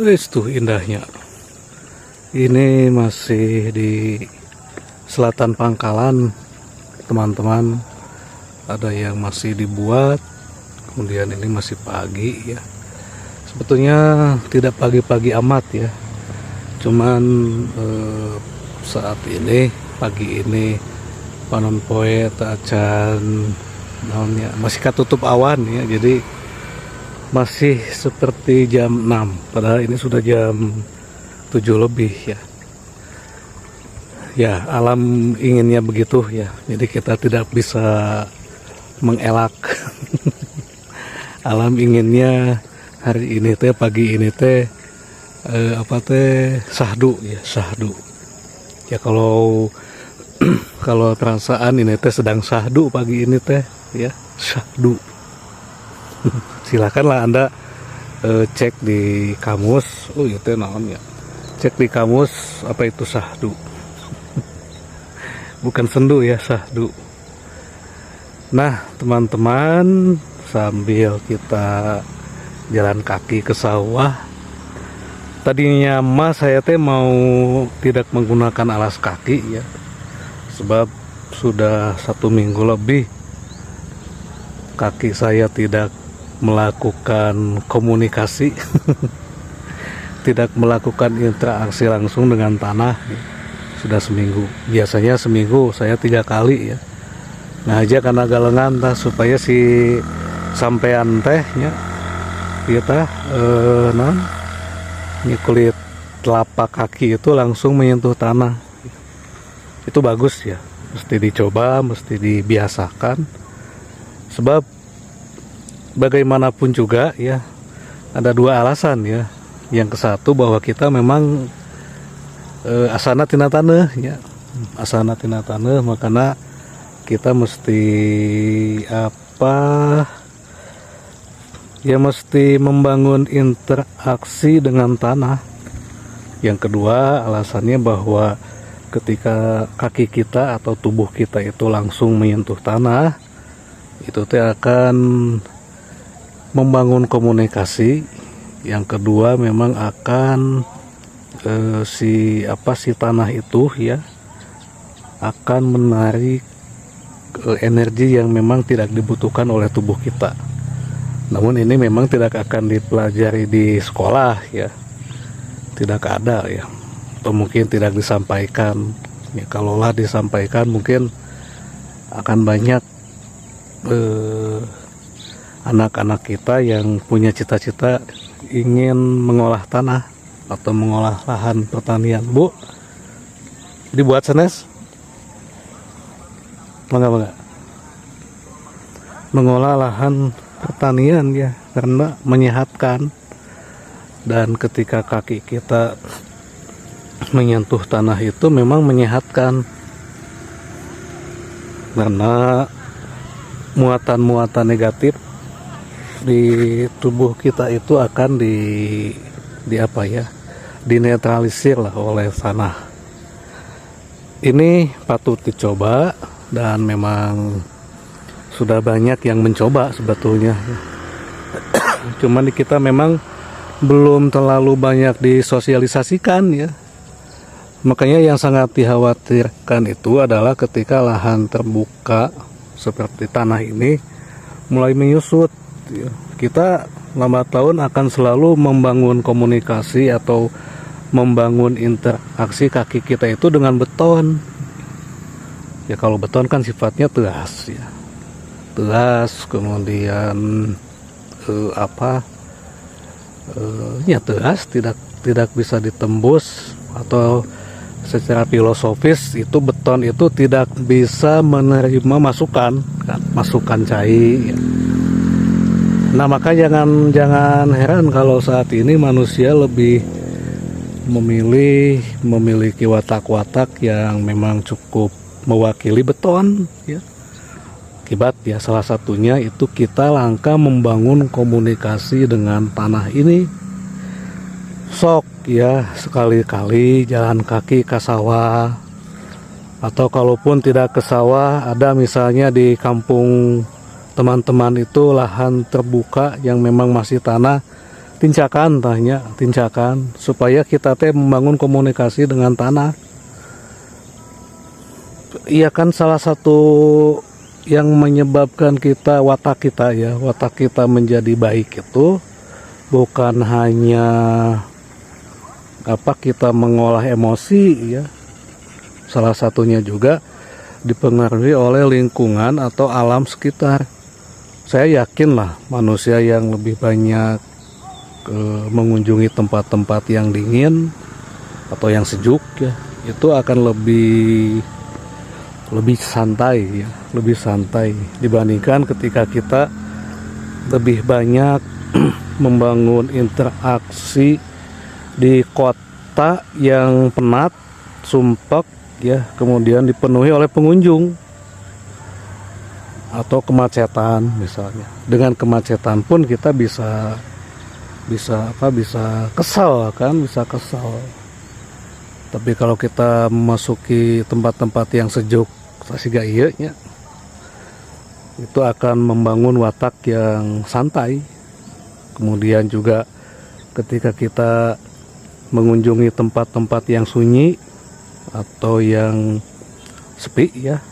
Wis tuh indahnya. Ini masih di selatan Pangkalan, teman-teman. Ada yang masih dibuat, kemudian ini masih pagi ya. Sebetulnya tidak pagi-pagi amat ya. Cuman saat ini, pagi ini panon poe acan naonnya masih katutup awan ya. Jadi masih seperti jam 6, padahal ini sudah jam 7 lebih ya. Ya, alam inginnya begitu ya. Jadi kita tidak bisa mengelak. Alam inginnya hari ini teh, pagi ini teh sahdu ya, sahdu. Ya kalau kalau perasaan ini teh sedang sahdu pagi ini teh ya, sahdu. Silakanlah Anda cek di kamus. Oh itu naon ya, cek di kamus apa itu sahdu. Bukan sendu ya, sahdu. Nah teman-teman, sambil kita jalan kaki ke sawah, tadinya mas saya teh mau tidak menggunakan alas kaki ya, sebab sudah 1 minggu lebih kaki saya tidak melakukan komunikasi, tidak melakukan interaksi langsung dengan tanah. Sudah seminggu. Biasanya seminggu saya 3 kali ya. Nah aja karena galengan tah supaya si sampean tehnya kita kulit telapak kaki itu langsung menyentuh tanah. Itu bagus ya. Mesti dicoba, mesti dibiasakan. Sebab bagaimanapun juga ya, ada 2 alasan ya. Yang ke-1 bahwa kita memang asana tina taneuh ya, asana tina taneuh, makanya kita mesti mesti membangun interaksi dengan tanah. Yang kedua alasannya bahwa ketika kaki kita atau tubuh kita itu langsung menyentuh tanah, itu akan membangun komunikasi. Yang kedua memang akan si tanah itu ya akan menarik energi yang memang tidak dibutuhkan oleh tubuh kita. Namun ini memang tidak akan dipelajari di sekolah ya, tidak ada ya, atau mungkin tidak disampaikan ya. Kalaulah disampaikan mungkin akan banyak anak-anak kita yang punya cita-cita ingin mengolah tanah atau mengolah lahan pertanian. Bu, dibuat sanes bangga mengolah lahan pertanian ya, karena menyehatkan. Dan ketika kaki kita menyentuh tanah itu memang menyehatkan, karena muatan-muatan negatif di tubuh kita itu akan dinetralisir lah oleh tanah. Ini patut dicoba dan memang sudah banyak yang mencoba sebetulnya. Cuman kita memang belum terlalu banyak disosialisasikan ya. Makanya yang sangat dikhawatirkan itu adalah ketika lahan terbuka seperti tanah ini mulai menyusut. Kita lambat laun akan selalu membangun komunikasi atau membangun interaksi kaki kita itu dengan beton. Ya kalau beton kan sifatnya teras ya, teras, kemudian teras, tidak bisa ditembus, atau secara filosofis itu beton itu tidak bisa menerima masukan cair ya. Nah maka jangan heran kalau saat ini manusia lebih memiliki watak-watak yang memang cukup mewakili beton ya. Akibat ya salah satunya itu kita langka membangun komunikasi dengan tanah ini. Sok ya sekali-kali jalan kaki ke sawah, atau kalaupun tidak ke sawah, ada misalnya di kampung teman-teman itu lahan terbuka yang memang masih tanah, tincakan tanya tincakan supaya kita teh membangun komunikasi dengan tanah. Iya kan salah satu yang menyebabkan watak kita menjadi baik itu bukan hanya kita mengolah emosi ya. Salah satunya juga dipengaruhi oleh lingkungan atau alam sekitar. Saya yakin lah manusia yang lebih banyak mengunjungi tempat-tempat yang dingin atau yang sejuk ya, itu akan lebih santai ya, lebih santai dibandingkan ketika kita lebih banyak membangun interaksi di kota yang penat, sumpek ya, kemudian dipenuhi oleh pengunjung atau kemacetan misalnya. Dengan kemacetan pun kita bisa kesal kan, bisa kesal. Tapi kalau kita memasuki tempat-tempat yang sejuk sasiga ieu nya, itu akan membangun watak yang santai. Kemudian juga ketika kita mengunjungi tempat-tempat yang sunyi atau yang sepi ya,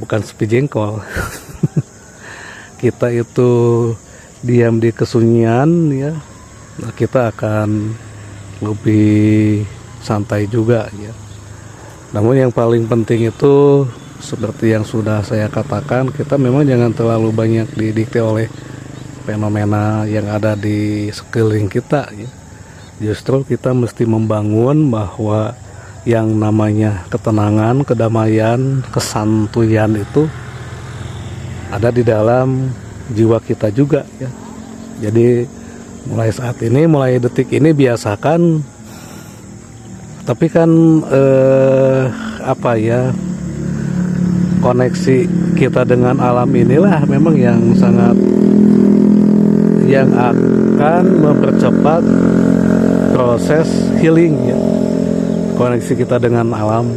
bukan sepi jengkol. Kita itu diam di kesunyian ya, nah kita akan lebih santai juga ya. Namun yang paling penting itu seperti yang sudah saya katakan, kita memang jangan terlalu banyak didikte oleh fenomena yang ada di sekeliling kita ya. Justru kita mesti membangun bahwa yang namanya ketenangan, kedamaian, kesantuyan itu ada di dalam jiwa kita juga ya. Jadi mulai saat ini, mulai detik ini biasakan. Tapi kan koneksi kita dengan alam inilah memang yang akan mempercepat proses healing ya. Koneksi kita dengan alam,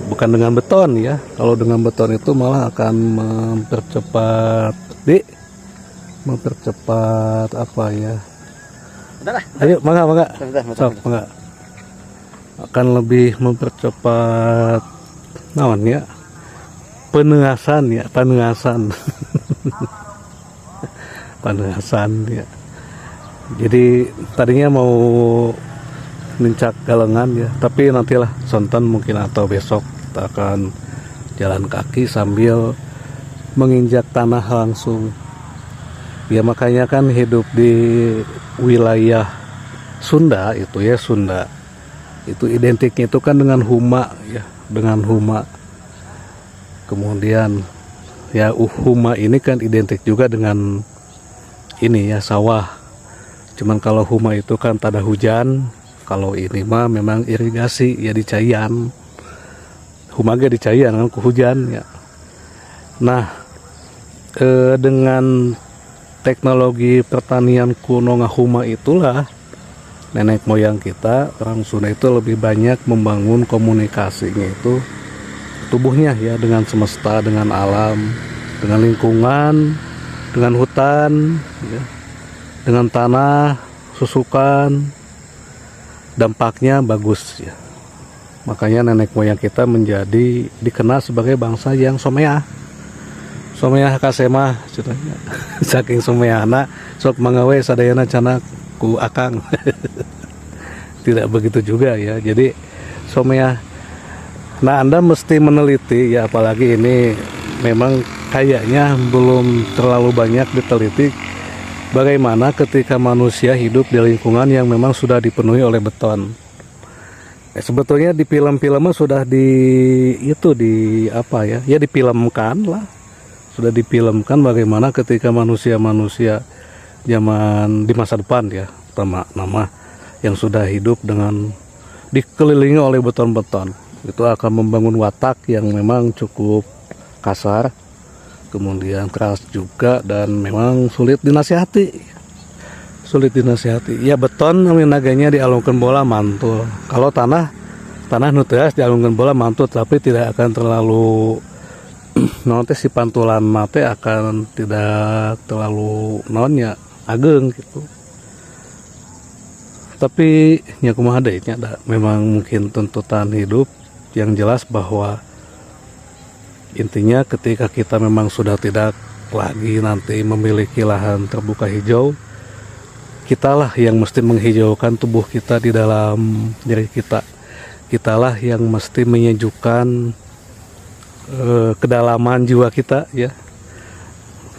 bukan dengan beton ya. Kalau dengan beton itu malah akan mempercepat ayo mangga akan lebih mempercepat naon ya, penengasan penengasan ya. Jadi tadinya mau nincak galengan ya, tapi nantilah sonten mungkin atau besok kita akan jalan kaki sambil menginjak tanah langsung ya. Makanya kan hidup di wilayah Sunda itu ya, Sunda itu identiknya itu kan dengan huma ya, dengan huma. Kemudian ya huma ini kan identik juga dengan ini ya, sawah. Cuman kalau huma itu kan tada hujan, kalau ini mah memang irigasi ya, di Caian. Humaga di Caian kan hujan ya. Nah, dengan teknologi pertanian kuno ngahuma itulah nenek moyang kita orang Sunda itu lebih banyak membangun komunikasinya itu tubuhnya ya, dengan semesta, dengan alam, dengan lingkungan, dengan hutan ya, dengan tanah, susukan. Dampaknya bagus ya. Makanya nenek moyang kita dikenal sebagai bangsa yang someah. Someah kasemah ceritanya. Saking someahna sok mangawe sadayana cana ku akang. Tidak begitu juga ya. Jadi someah. Nah, Anda mesti meneliti ya, apalagi ini memang kayaknya belum terlalu banyak diteliti bagaimana ketika manusia hidup di lingkungan yang memang sudah dipenuhi oleh beton. Sebetulnya di film-film sudah difilmkan lah. Sudah difilmkan bagaimana ketika manusia-manusia zaman di masa depan ya, nama yang sudah hidup dengan dikelilingi oleh beton-beton. Itu akan membangun watak yang memang cukup kasar, kemudian keras juga, dan memang sulit dinasihati. Ya, beton naganya dialungkan bola mantul. Kalau tanah nuteas dialungkan bola mantul, tapi tidak akan terlalu nanti si pantulan mate akan tidak terlalu ageng gitu. Tapi nya kumaha deui nya da, memang mungkin tuntutan hidup. Yang jelas bahwa intinya ketika kita memang sudah tidak lagi nanti memiliki lahan terbuka hijau, kitalah yang mesti menghijaukan tubuh kita di dalam diri kita. Kitalah yang mesti menyejukkan kedalaman jiwa kita ya.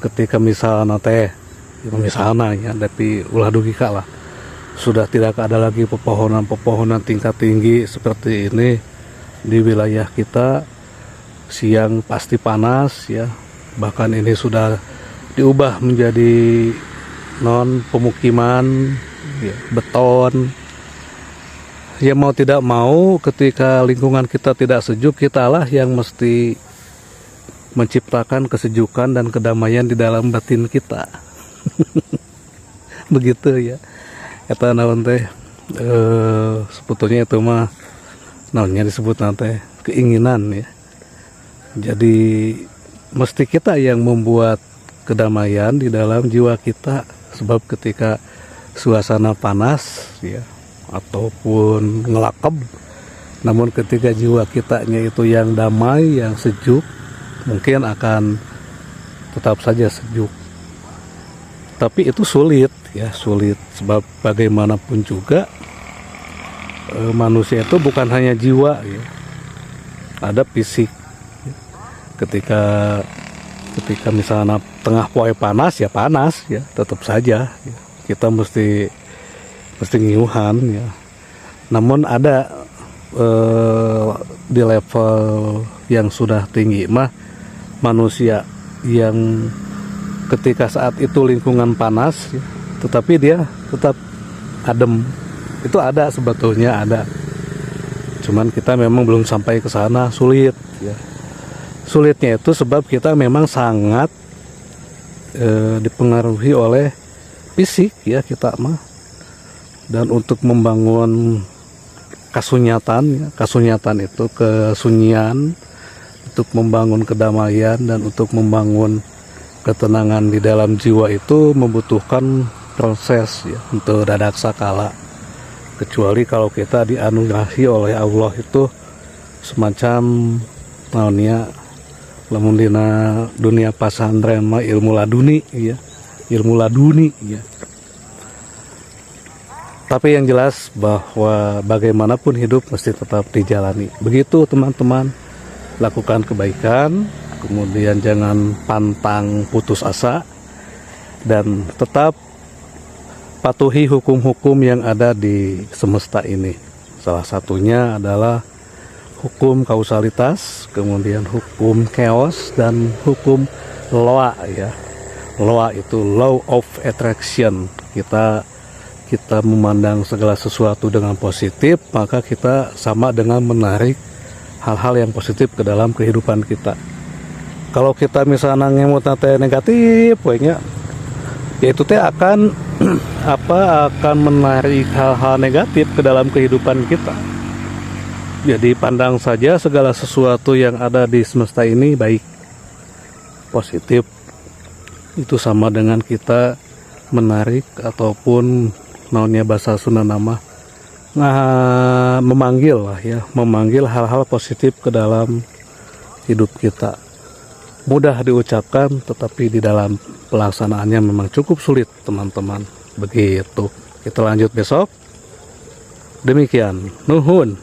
Ketika misalnya ya, tapi ulah dugi lah, sudah tidak ada lagi pepohonan tingkat tinggi seperti ini di wilayah kita. Siang pasti panas ya, bahkan ini sudah diubah menjadi non pemukiman ya, beton. Ya mau tidak mau ketika lingkungan kita tidak sejuk, kitalah yang mesti menciptakan kesejukan dan kedamaian di dalam batin kita. Begitu ya. Eta naon teh sebetulnya itu mah naonnya disebut nanti keinginan ya. Jadi mesti kita yang membuat kedamaian di dalam jiwa kita, sebab ketika suasana panas ya ataupun ngelakep, namun ketika jiwa kitanya itu yang damai, yang sejuk, mungkin akan tetap saja sejuk. Tapi itu sulit ya, sulit sebab bagaimanapun juga manusia itu bukan hanya jiwa ya, ada fisik. Ketika misalnya tengah poe panas ya tetap saja ya. Kita mesti ngiuhan ya. Namun ada di level yang sudah tinggi mah manusia yang ketika saat itu lingkungan panas ya, tetapi dia tetap adem. Itu ada sebetulnya ada. Cuman kita memang belum sampai ke sana, sulit ya. Sulitnya itu sebab kita memang sangat dipengaruhi oleh fisik ya kita mah. Dan untuk membangun kasunyatan ya, kasunyatan itu kesunyian, untuk membangun kedamaian dan untuk membangun ketenangan di dalam jiwa itu membutuhkan proses ya, untuk dadak sakala. Kecuali kalau kita dianugerahi oleh Allah itu semacam naonnya, lamun dina dunia pasantren mah ilmu laduni ya, ilmu laduni ya. Tapi yang jelas bahwa bagaimanapun hidup mesti tetap dijalani. Begitu teman-teman, lakukan kebaikan, kemudian jangan pantang putus asa, dan tetap patuhi hukum-hukum yang ada di semesta ini. Salah satunya adalah hukum kausalitas, kemudian hukum chaos, dan hukum loa ya. Loa itu law of attraction. Kita memandang segala sesuatu dengan positif, maka kita sama dengan menarik hal-hal yang positif ke dalam kehidupan kita. Kalau kita misalnya ngemut negatif, ya itu teh akan akan menarik hal-hal negatif ke dalam kehidupan kita. Jadi pandang saja segala sesuatu yang ada di semesta ini baik, positif. Itu sama dengan kita menarik ataupun naonnya bahasa Sunda nama memanggil lah ya, memanggil hal-hal positif ke dalam hidup kita. Mudah diucapkan tetapi di dalam pelaksanaannya memang cukup sulit teman-teman. Begitu. Kita lanjut besok. Demikian. Nuhun.